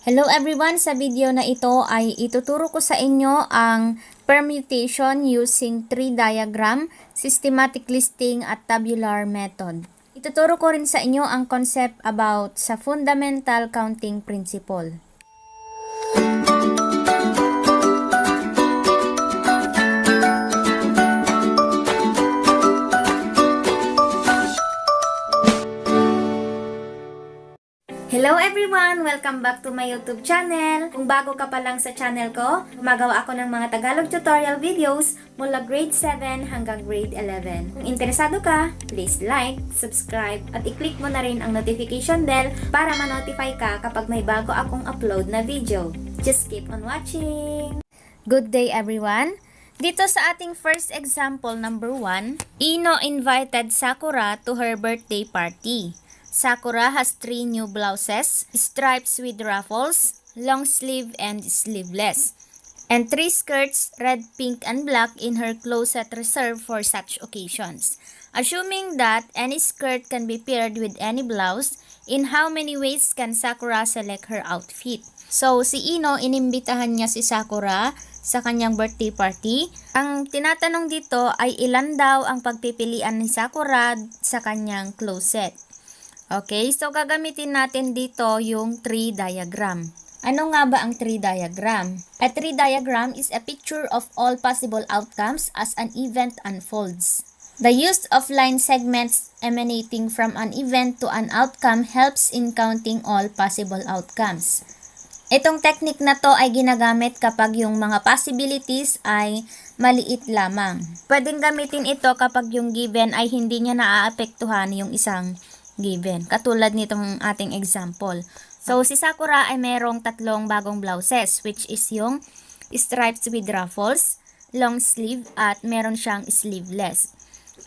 Hello everyone! Sa video na ito ay ituturo ko sa inyo ang permutation using tree diagram, systematic listing at tabular method. Ituturo ko rin sa inyo ang concept about sa fundamental counting principle. Hello everyone! Welcome back to my YouTube channel. Kung bago ka pa lang sa channel ko, gumagawa ako ng mga Tagalog tutorial videos mula grade 7 hanggang grade 11. Kung interesado ka, please like, subscribe, at i-click mo na rin ang notification bell para ma-notify ka kapag may bago akong upload na video. Just keep on watching! Good day everyone! Dito sa ating first example number 1, Ino invited Sakura to her birthday party. Sakura has 3 new blouses, stripes with ruffles, long sleeve and sleeveless, and 3 skirts, red, pink, and black in her closet reserved for such occasions. Assuming that any skirt can be paired with any blouse, in how many ways can Sakura select her outfit? So, si Ino, inimbitahan niya si Sakura sa kanyang birthday party. Ang tinatanong dito ay ilan daw ang pagpipilian ni Sakura sa kanyang closet. Okay, so gagamitin natin dito yung tree diagram. Ano nga ba ang tree diagram? A tree diagram is a picture of all possible outcomes as an event unfolds. The use of line segments emanating from an event to an outcome helps in counting all possible outcomes. Itong technique na to ay ginagamit kapag yung mga possibilities ay maliit lamang. Pwedeng gamitin ito kapag yung given ay hindi niya naaapektuhan yung isang given. Katulad nitong ating example. So, si Sakura ay merong 3 bagong blouses, which is yung stripes with ruffles, long sleeve, at meron siyang sleeveless.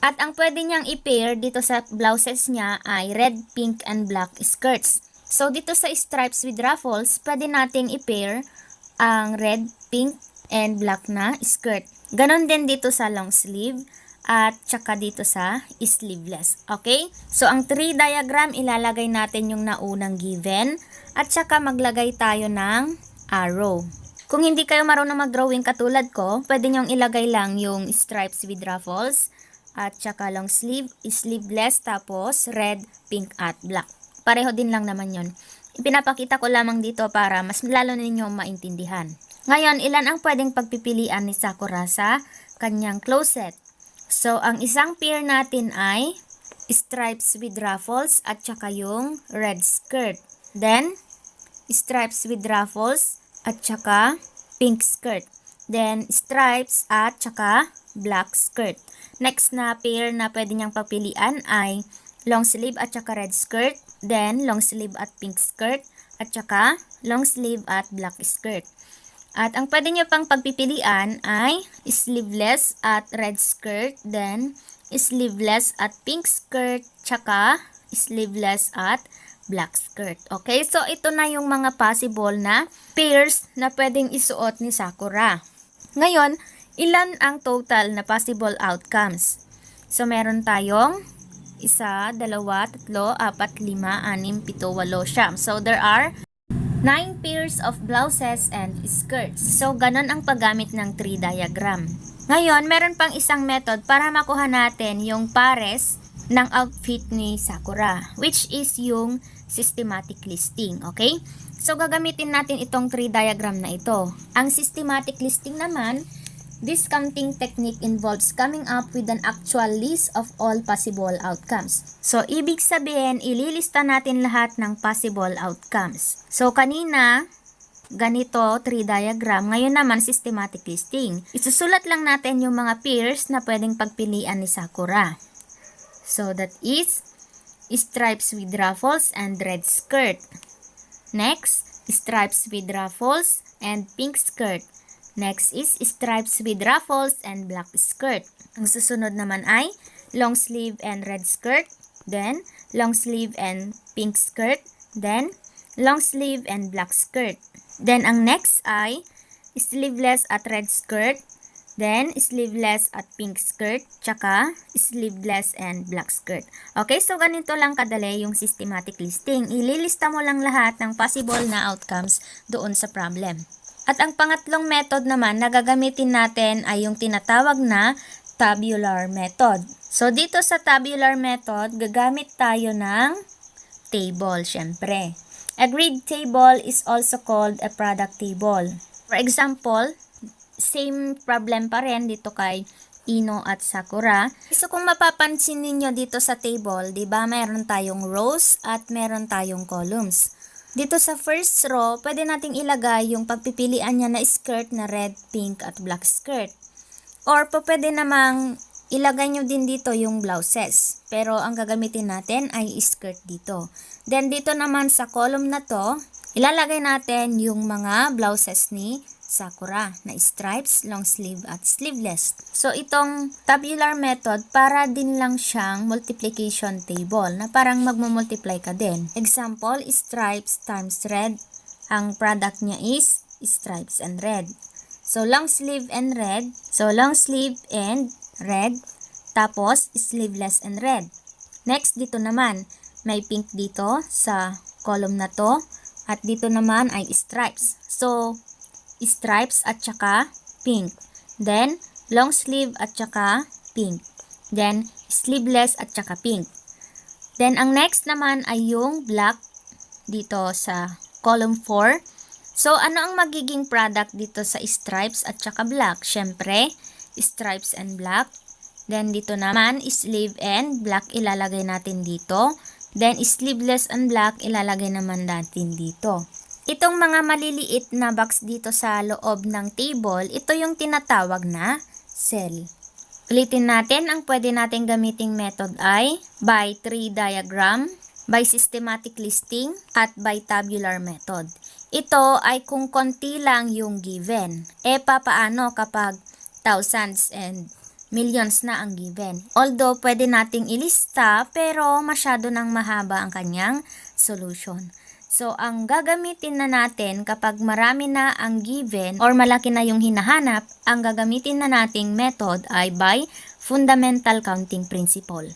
At ang pwede niyang i-pair dito sa blouses niya ay red, pink, and black skirts. So, dito sa stripes with ruffles, pwede nating i-pair ang red, pink, and black na skirt. Ganon din dito sa long sleeve at tsaka dito sa sleeveless. Okay? So, ang tree diagram, ilalagay natin yung naunang given at tsaka maglagay tayo ng arrow. Kung hindi kayo marunong mag-drawing katulad ko, pwede nyong ilagay lang yung stripes with ruffles at tsaka long sleeve, sleeveless, tapos red, pink, at black. Pareho din lang naman yun. Ipinapakita ko lamang dito para mas lalo ninyo maintindihan. Ngayon, ilan ang pwedeng pagpipilian ni Sakura sa kanyang closet? So, ang isang pair natin ay stripes with ruffles at saka yung red skirt. Then, stripes with ruffles at saka pink skirt. Then, stripes at saka black skirt. Next na pair na pwede niyang pagpilian ay long sleeve at saka red skirt. Then, long sleeve at pink skirt at saka long sleeve at black skirt. At ang pwede nyo pang pagpipilian ay sleeveless at red skirt, then sleeveless at pink skirt, tsaka sleeveless at black skirt. Okay, so ito na yung mga possible na pairs na pwedeng isuot ni Sakura. Ngayon, ilan ang total na possible outcomes? So meron tayong 1, 2, 3, 4, 5, 6, 7, 8, 9. So there are 9 pairs of blouses and skirts. So, ganun ang paggamit ng tree diagram. Ngayon, meron pang isang method para makuha natin yung pares ng outfit ni Sakura, which is yung systematic listing. Okay? So, gagamitin natin itong tree diagram na ito. Ang systematic listing naman, this counting technique involves coming up with an actual list of all possible outcomes. So, ibig sabihin, ililista natin lahat ng possible outcomes. So, kanina, ganito, tree diagram. Ngayon naman, systematic listing. Isusulat lang natin yung mga pairs na pwedeng pagpilian ni Sakura. So, that is stripes with ruffles and red skirt. Next, stripes with ruffles and pink skirt. Next is stripes with ruffles and black skirt. Ang susunod naman ay long sleeve and red skirt, then long sleeve and pink skirt, then long sleeve and black skirt. Then ang next ay sleeveless at red skirt, Then, sleeveless at pink skirt, tsaka sleeveless and black skirt. Okay, so ganito lang kadali yung systematic listing. Ililista mo lang lahat ng possible na outcomes doon sa problem. At ang pangatlong method naman na gagamitin natin ay yung tinatawag na tabular method. So, dito sa tabular method, gagamit tayo ng table, syempre. A grid table is also called a product table. For example, same problem pa rin dito kay Ino at Sakura. So kung mapapansin ninyo dito sa table, 'di ba, mayroon tayong rows at meron tayong columns. Dito sa first row, pwede nating ilagay yung pagpipilian niya na skirt na red, pink at black skirt. Or pwede namang ilagay nyo din dito yung blouses. Pero ang gagamitin natin ay skirt dito. Then dito naman sa column na to, ilalagay natin yung mga blouses ni Sakura na stripes, long sleeve at sleeveless. So itong tabular method para din lang siyang multiplication table na parang magmumultiply ka din. Example, stripes times red. Ang product niya is stripes and red. So long sleeve and red. So long sleeve and red. Tapos sleeveless and red. Next dito naman, may pink dito sa column na to. At dito naman ay stripes. So stripes at saka pink. Then, long sleeve at saka pink. Then, sleeveless at saka pink. Then, ang next naman ay yung black dito sa column 4. So, ano ang magiging product dito sa stripes at saka black? Syempre, stripes and black. Then, dito naman, sleeve and black ilalagay natin dito. Then, sleeveless and black ilalagay naman natin dito. Itong mga maliliit na box dito sa loob ng table, ito yung tinatawag na cell. Ulitin natin, ang pwede natin gamiting method ay by tree diagram, by systematic listing, at by tabular method. Ito ay kung konti lang yung given. Papaano kapag thousands and millions na ang given? Although pwede nating ilista, pero masyado nang mahaba ang kanyang solution. So, ang gagamitin na natin kapag marami na ang given or malaki na yung hinahanap, ang gagamitin na nating method ay by fundamental counting principle.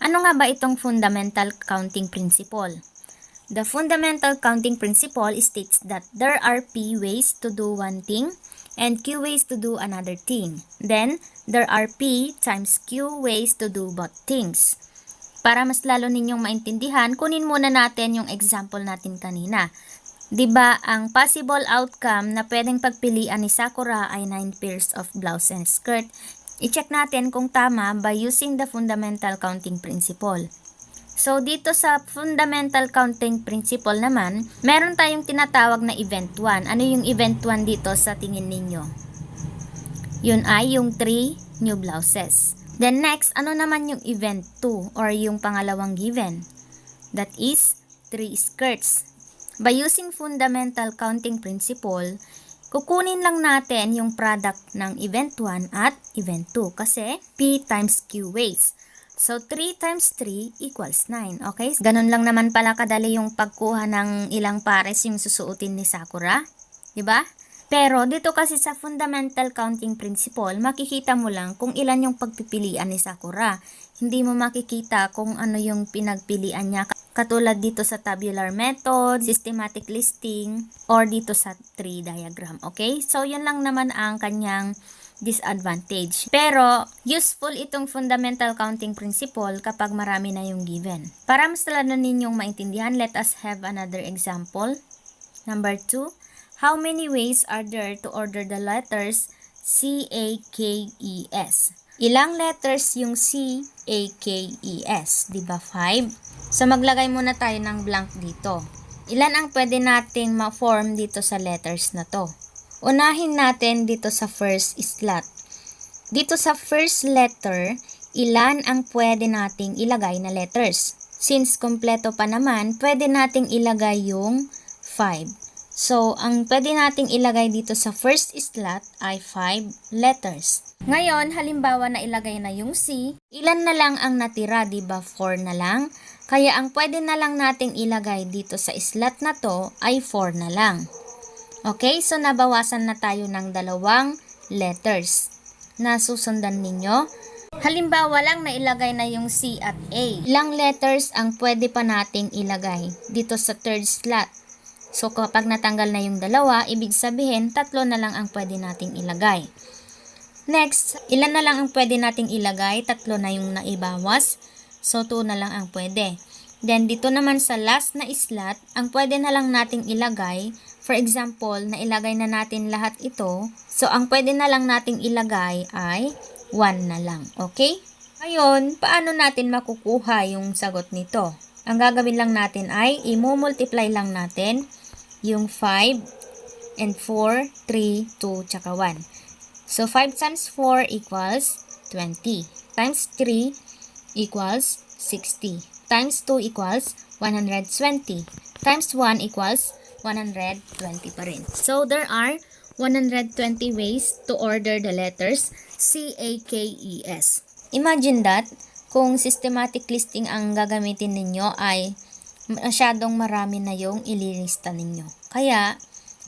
Ano nga ba itong fundamental counting principle? The fundamental counting principle states that there are P ways to do one thing and Q ways to do another thing. Then, there are P times Q ways to do both things. Para mas lalo ninyong maintindihan, kunin muna natin yung example natin kanina. 'Di ba, ang possible outcome na pwedeng pagpilian ni Sakura ay 9 pairs of blouse and skirt. I-check natin kung tama by using the fundamental counting principle. So, dito sa fundamental counting principle naman, meron tayong tinatawag na event 1. Ano yung event 1 dito sa tingin ninyo? Yun ay yung 3 new blouses. Then next, ano naman yung event 2 or yung pangalawang given? That is 3 skirts. By using fundamental counting principle, kukunin lang natin yung product ng event 1 at event 2 kasi P times Q ways. So 3 times 3 equals 9. Okay? Ganun lang naman pala kadali yung pagkuha ng ilang pares yung susuotin ni Sakura. 'Di ba? Pero dito kasi sa fundamental counting principle, makikita mo lang kung ilan yung pagpipilian ni Sakura. Hindi mo makikita kung ano yung pinagpilian niya. Katulad dito sa tabular method, systematic listing, or dito sa tree diagram. Okay? So, yun lang naman ang kanyang disadvantage. Pero, useful itong fundamental counting principle kapag marami na yung given. Para mas lalo ninyong maintindihan, let us have another example. Number 2. How many ways are there to order the letters C, A, K, E, S? Ilang letters yung C, A, K, E, S? Diba 5? So, maglagay muna tayo ng blank dito. Ilan ang pwede nating ma-form dito sa letters na to? Unahin natin dito sa first slot. Dito sa first letter, ilan ang pwede nating ilagay na letters? Since kompleto pa naman, pwede nating ilagay yung 5. So, ang pwede nating ilagay dito sa first slot ay 5 letters. Ngayon, halimbawa na ilagay na yung C, ilan na lang ang natira, diba? 4 na lang. Kaya ang pwede na lang nating ilagay dito sa slot na to ay 4 na lang. Okay, so nabawasan na tayo ng 2 letters. na susundan ninyo? Halimbawa lang na ilagay na yung C at A. Ilang letters ang pwede pa nating ilagay dito sa third slot? So kapag natanggal na yung dalawa, ibig sabihin 3 na lang ang pwede nating ilagay. Next, ilan na lang ang pwede nating ilagay? 3 na yung naibawas. So 2 na lang ang pwede. Then dito naman sa last na slot, ang pwede na lang nating ilagay, for example, na ilagay na natin lahat ito. So ang pwede na lang nating ilagay ay 1 na lang. Okay? Ngayon, paano natin makukuha yung sagot nito? Ang gagawin lang natin ay i-multiply lang natin yung 5 and 4, 3, 2, tsaka 1. So 5 times 4 equals 20. Times 3 equals 60. Times 2 equals 120. Times 1 equals 120 pa rin. So there are 120 ways to order the letters C-A-K-E-S. Imagine that, kung systematic listing ang gagamitin ninyo ay masyadong marami na yung ililista ninyo. Kaya,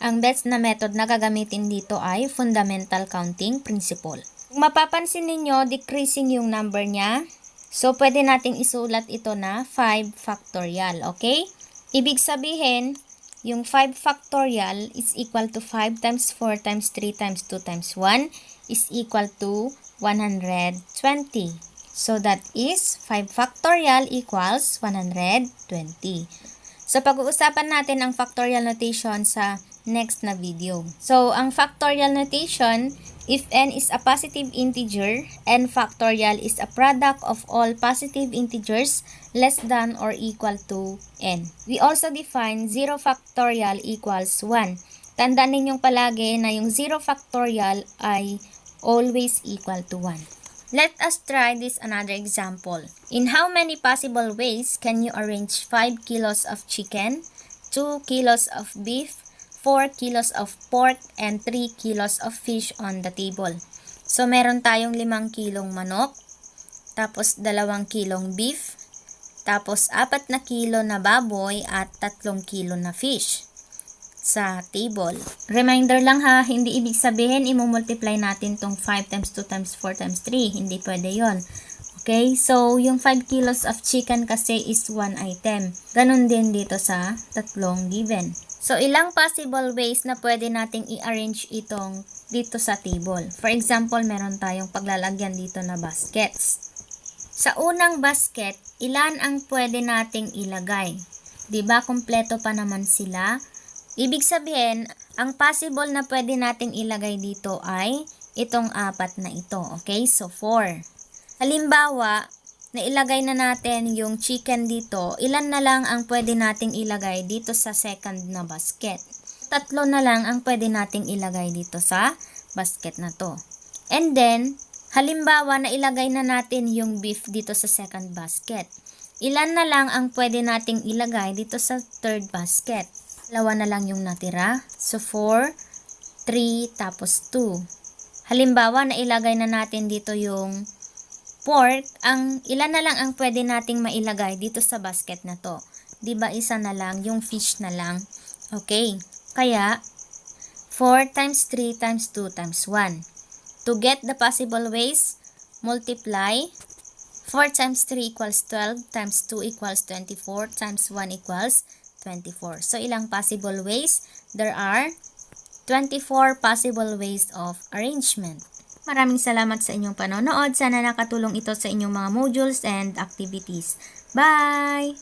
ang best na method na gagamitin dito ay fundamental counting principle. Kung mapapansin ninyo, decreasing yung number niya. So, pwede nating isulat ito na 5 factorial. Okay? Ibig sabihin, yung 5 factorial is equal to 5 times 4 times 3 times 2 times 1 is equal to 120. So, that is 5 factorial equals 120. So, pag-uusapan natin ang factorial notation sa next na video. So, ang factorial notation, if n is a positive integer, n factorial is a product of all positive integers less than or equal to n. We also define 0 factorial equals 1. Tandaan ninyong palagi na yung 0 factorial ay always equal to 1. Let us try this another example. In how many possible ways can you arrange 5 kilos of chicken, 2 kilos of beef, 4 kilos of pork, and 3 kilos of fish on the table? So, meron tayong 5 kilong manok, tapos 2 kilong beef, tapos 4 na kilo na baboy, at 3 kilo na fish sa table. Reminder lang ha, hindi ibig sabihin i-multiply natin tong 5 times 2 times 4 times 3. Hindi pwede yon. Okay? So, yung 5 kilos of chicken kasi is 1 item. Ganon din dito sa 3 given. So, ilang possible ways na pwede nating i-arrange itong dito sa table. For example, meron tayong paglalagyan dito na baskets. Sa unang basket, ilan ang pwede nating ilagay? Diba, kumpleto pa naman sila? Ibig sabihin, ang possible na pwede nating ilagay dito ay itong 4 na ito. Okay? So, 4. Halimbawa, nailagay na natin yung chicken dito, ilan na lang ang pwede nating ilagay dito sa second na basket? 3 na lang ang pwede nating ilagay dito sa basket na to. And then, halimbawa, nailagay na natin yung beef dito sa second basket. Ilan na lang ang pwede nating ilagay dito sa third basket? 2 na lang yung natira. So, 4, 3, tapos 2. Halimbawa, nailagay na natin dito yung pork. Ilan na lang ang pwede nating mailagay dito sa basket na to? Diba, 1 na lang, yung fish na lang. Okay. Kaya, 4 times 3 times 2 times 1. To get the possible ways, multiply. 4 times 3 equals 12, times 2 equals 24, times 1 equals 24. So, ilang possible ways? There are 24 possible ways of arrangement. Maraming salamat sa inyong panonood. Sana nakatulong ito sa inyong mga modules and activities. Bye!